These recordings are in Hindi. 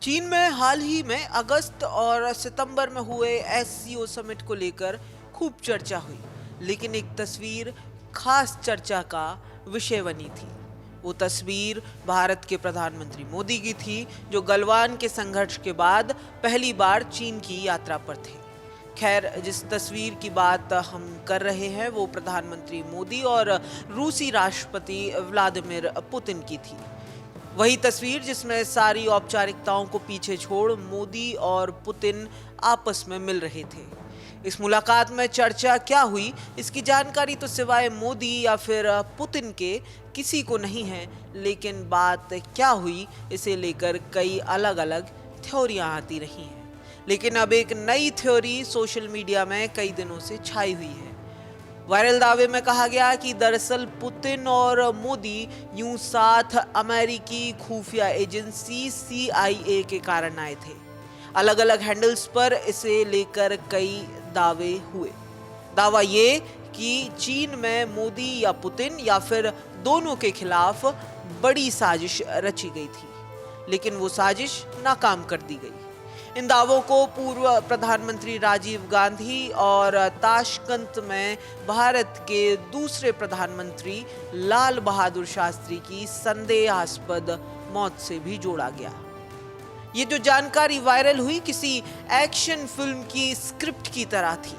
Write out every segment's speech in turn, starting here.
चीन में हाल ही में अगस्त और सितंबर में हुए एससीओ समिट को लेकर खूब चर्चा हुई, लेकिन एक तस्वीर खास चर्चा का विषय बनी थी। वो तस्वीर भारत के प्रधानमंत्री मोदी की थी, जो गलवान के संघर्ष के बाद पहली बार चीन की यात्रा पर थे। खैर, जिस तस्वीर की बात हम कर रहे हैं वो प्रधानमंत्री मोदी और रूसी राष्ट्रपति व्लादिमीर पुतिन की थी। वही तस्वीर जिसमें सारी औपचारिकताओं को पीछे छोड़ मोदी और पुतिन आपस में मिल रहे थे। इस मुलाकात में चर्चा क्या हुई, इसकी जानकारी तो सिवाय मोदी या फिर पुतिन के किसी को नहीं है, लेकिन बात क्या हुई इसे लेकर कई अलग अलग थ्योरियां आती रही हैं। लेकिन अब एक नई थ्योरी सोशल मीडिया में कई दिनों से छाई हुई है। वायरल दावे में कहा गया कि दरअसल पुतिन और मोदी यूं साथ अमेरिकी खुफिया एजेंसी CIA के कारण आए थे। अलग अलग हैंडल्स पर इसे लेकर कई दावे हुए। दावा ये कि चीन में मोदी या पुतिन या फिर दोनों के खिलाफ बड़ी साजिश रची गई थी, लेकिन वो साजिश नाकाम कर दी गई। इन दावों को पूर्व प्रधानमंत्री राजीव गांधी और ताशकंद में भारत के दूसरे प्रधानमंत्री लाल बहादुर शास्त्री की संदेहास्पद मौत से भी जोड़ा गया। ये जो जानकारी वायरल हुई किसी एक्शन फिल्म की स्क्रिप्ट की तरह थी,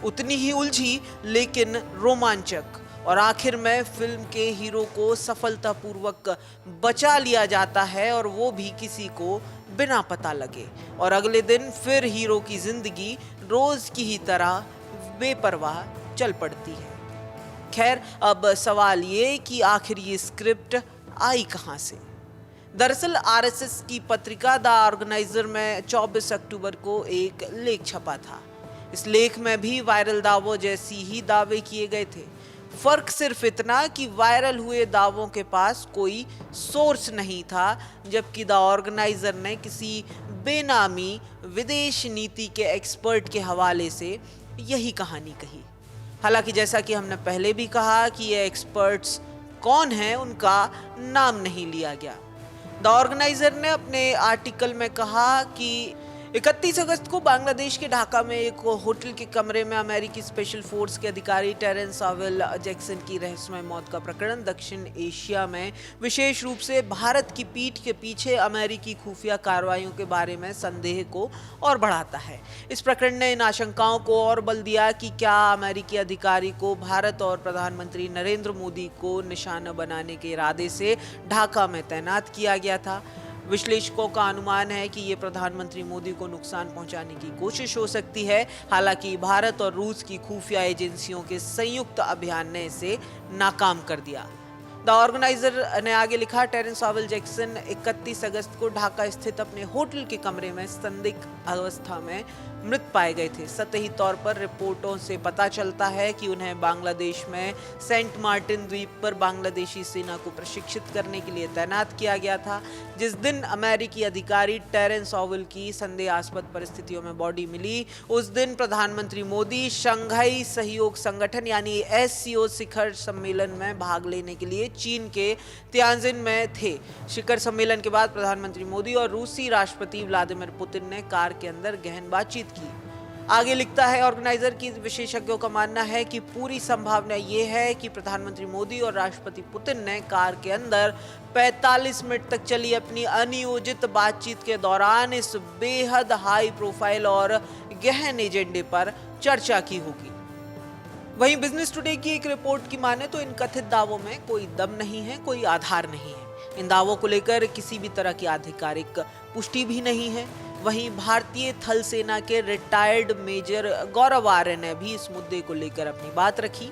उतनी ही उलझी लेकिन रोमांचक, और आखिर में फिल्म के हीरो को सफलतापूर्वक बचा लिया जाता है, और वो भी किसी को बिना पता लगे, और अगले दिन फिर हीरो की जिंदगी रोज की ही तरह बेपरवाह चल पड़ती है। खैर, अब सवाल ये कि आखिर ये स्क्रिप्ट आई कहां से। दरअसल RSS की पत्रिका द ऑर्गेनाइजर में 24 अक्टूबर को एक लेख छपा था। इस लेख में भी वायरल दावों जैसी ही दावे किए गए थे। फर्क सिर्फ इतना कि वायरल हुए दावों के पास कोई सोर्स नहीं था, जबकि द ऑर्गेनाइजर ने किसी बेनामी विदेश नीति के एक्सपर्ट के हवाले से यही कहानी कही। हालांकि जैसा कि हमने पहले भी कहा कि ये एक्सपर्ट्स कौन हैं, उनका नाम नहीं लिया गया। द ऑर्गेनाइजर ने अपने आर्टिकल में कहा कि 31 अगस्त को बांग्लादेश के ढाका में एक होटल के कमरे में अमेरिकी स्पेशल फोर्स के अधिकारी टेरेंस ऑवेल जैक्सन की रहस्यमय मौत का प्रकरण दक्षिण एशिया में विशेष रूप से भारत की पीठ के पीछे अमेरिकी खुफिया कार्रवाइयों के बारे में संदेह को और बढ़ाता है। इस प्रकरण ने इन आशंकाओं को और बल दिया कि क्या अमेरिकी अधिकारी को भारत और प्रधानमंत्री नरेंद्र मोदी को निशाना बनाने के इरादे से ढाका में तैनात किया गया था। विश्लेषकों का अनुमान है कि ये प्रधानमंत्री मोदी को नुकसान पहुंचाने की कोशिश हो सकती है। हालांकि भारत और रूस की खुफिया एजेंसियों के संयुक्त अभियान ने इसे नाकाम कर दिया। द ऑर्गेनाइजर ने आगे लिखा, टेरेंस ऑवेल जैक्सन 31 अगस्त को ढाका स्थित अपने होटल के कमरे में संदिग्ध अवस्था में मृत पाए गए थे। सतही तौर पर रिपोर्टों से पता चलता है कि उन्हें बांग्लादेश में सेंट मार्टिन द्वीप पर बांग्लादेशी सेना को प्रशिक्षित करने के लिए तैनात किया गया था। जिस दिन अमेरिकी अधिकारी टेरेंस ऑवेल की संदेहास्पद परिस्थितियों में बॉडी मिली, उस दिन प्रधानमंत्री मोदी शंघाई सहयोग संगठन यानी SCO शिखर सम्मेलन में भाग लेने के लिए चीन के तियानजिन में थे। शिखर सम्मेलन के बाद प्रधानमंत्री मोदी और रूसी राष्ट्रपति व्लादिमीर पुतिन ने कार के अंदर गहन बातचीत की। आगे लिखता है, ऑर्गेनाइजर की विशेषज्ञों का मानना है कि पूरी संभावना यह है कि प्रधानमंत्री मोदी और राष्ट्रपति पुतिन ने कार के अंदर 45 मिनट तक चली अपनी अनियोजित बातचीत के दौरान इस बेहद हाई प्रोफाइल और गहन एजेंडे पर चर्चा की होगी। वहीं बिजनेस टुडे की एक रिपोर्ट की माने तो इन कथित दावों में कोई दम नहीं है, कोई आधार नहीं है। इन दावों को लेकर किसी भी तरह की आधिकारिक पुष्टि भी नहीं है। वहीं भारतीय थल सेना के रिटायर्ड मेजर गौरव आर्य ने भी इस मुद्दे को लेकर अपनी बात रखी।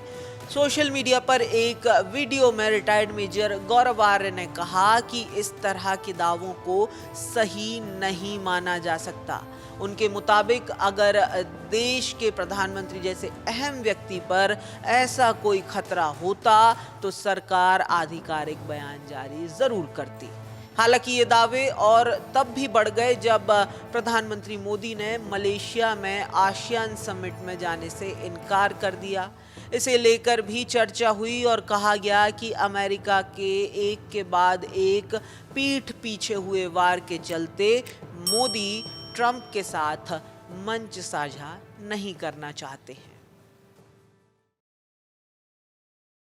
सोशल मीडिया पर एक वीडियो में रिटायर्ड मेजर गौरव आर्य ने कहा कि इस तरह के दावों को सही नहीं माना जा सकता। उनके मुताबिक अगर देश के प्रधानमंत्री जैसे अहम व्यक्ति पर ऐसा कोई खतरा होता तो सरकार आधिकारिक बयान जारी जरूर करती। हालांकि ये दावे और तब भी बढ़ गए जब प्रधानमंत्री मोदी ने मलेशिया में आसियान समिट में जाने से इनकार कर दिया। इसे लेकर भी चर्चा हुई और कहा गया कि अमेरिका के एक के बाद एक पीठ पीछे हुए वार के चलते मोदी ट्रंप के साथ मंच साझा नहीं करना चाहते हैं।